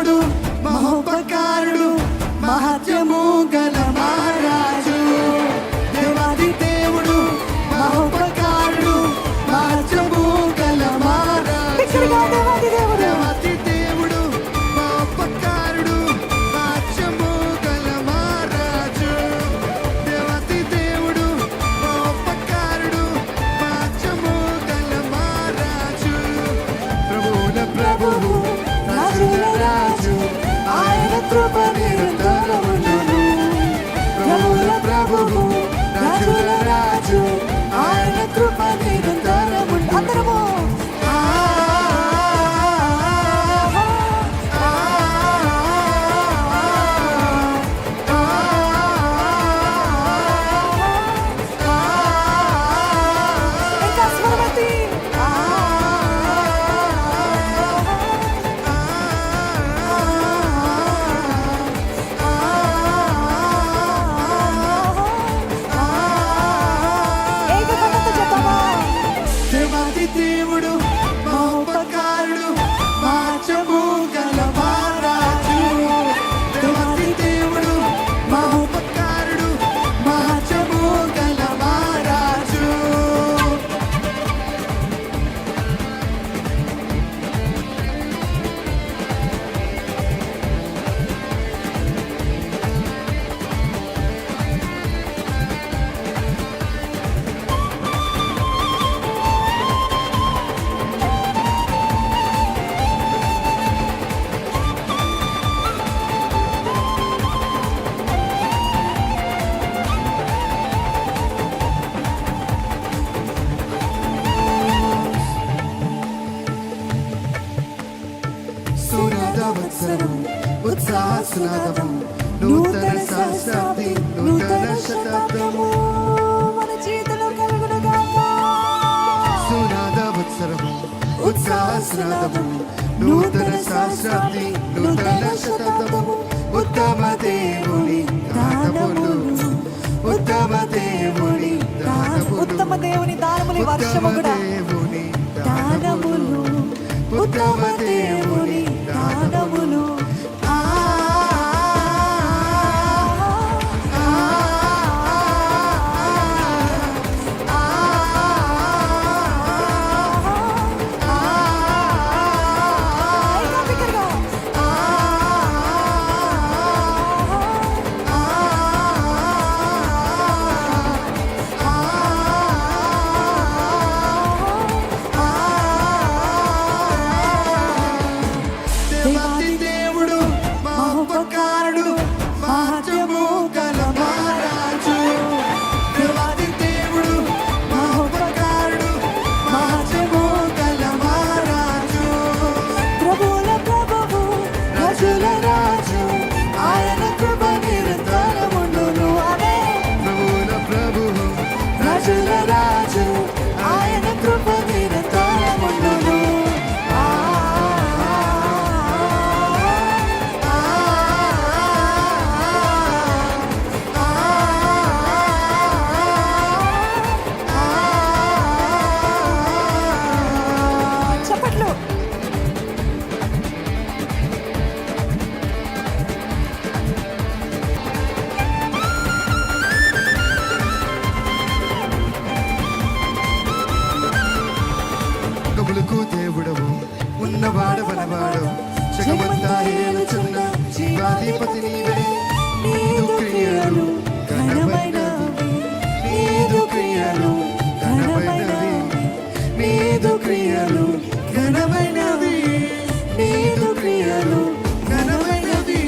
దేవుడు మహోపకారుడు మహత్యము గల మహారాజు. దేవాది దేవుడు మహోపకారుడు మహత్యము గల మహారాజు. దేవాది దేవుడు మహోపకారుడు మహత్యము గల మహారాజు. దేవాది దేవుడు మహోపకారుడు మహత్యము గల మహారాజు. ప్రభువుల ప్రభువు రాజుల రాజు ఆయన కృప నిరంతరముండును. ప్రభువుల ప్రభువు రాజుల రాజు ఆయన కృప నిరంతరముండును. అందరము దేవుడు మహోపకారుడు మహత్యము గల మహారాజు. దేవాది దేవుడు మహోపకారుడు మహత్యము గల మహారాజు. ఉత్సాహస్నాదము నూతన సహస్రాబ్ది నూతన శతాబ్దము మన జీవితంలో కలుగునుగాక. సునాదవత్సరము ఉత్సాహస్నాదము నూతన సహస్రాబ్ది నూతన శతాబ్దము. ఉత్తమ దేవుని దానములు ఉత్తమ దేవుని దానములు ఉత్తమ దేవుని దానములు వర్షము కూడా దానములు ఉత్తమ దేవుని దానములు. దేవుడు మహోపకారుడు మహత్యము గల మహారాజు. దేవాది దేవుడు మహోపకారుడు మహత్యము గల మహారాజు. ప్రభువుల ప్రభువు రాజుల రాజు ఆయన కృప నిరంతరముండును. అదే ప్రభువుల ప్రభువు రాజుల రాజు ఆయన కృప నిరంతరముండును. దేవుడవు ఉన్నవాడు వనవాడు జగమంతా ఏలుచున్న జీవాధిపతి నీవే. నీదు క్రియలు ఘనమైనవి నీదు క్రియలు ఘనమైనవి నీదు క్రియలు ఘనమైనవి నీదు క్రియలు ఘనమైనవి.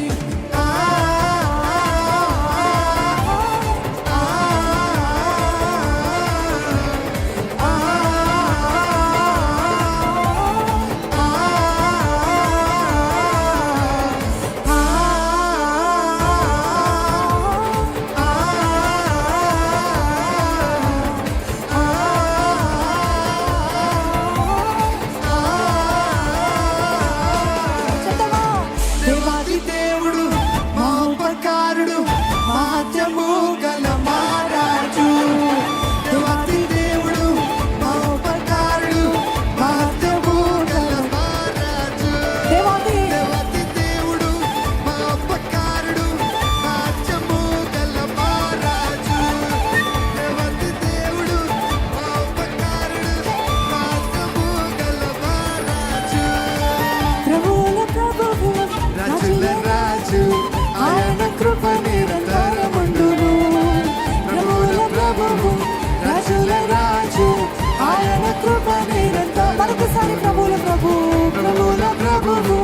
నిరంతరం. మరొకసారి ప్రభువుల ప్రభు, ప్రభువుల ప్రభువు,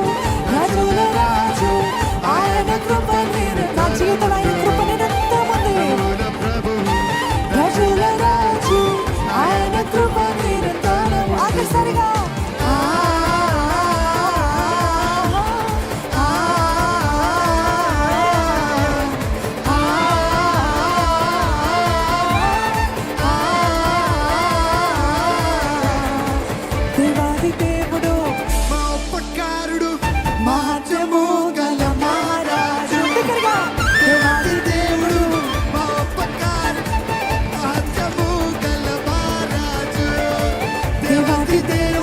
రాజుల రాజు, ఆయన కృప నిరంతరం. నా జీవితంలో ఆయన కృప నిరంతరం ఉంది. రాజుల రాజు, ఆయన కృప నిరంతరం. ఆఖరిసారిగా దేవాది దేవుడు, మా ఉపకారుడు, మహత్యము గల మహారాజు. దగ్గరగా దేవాది దేవుడు, మా ఉపకారుడు, మహత్యము గల మహారాజు. దేవాది దేవుడు,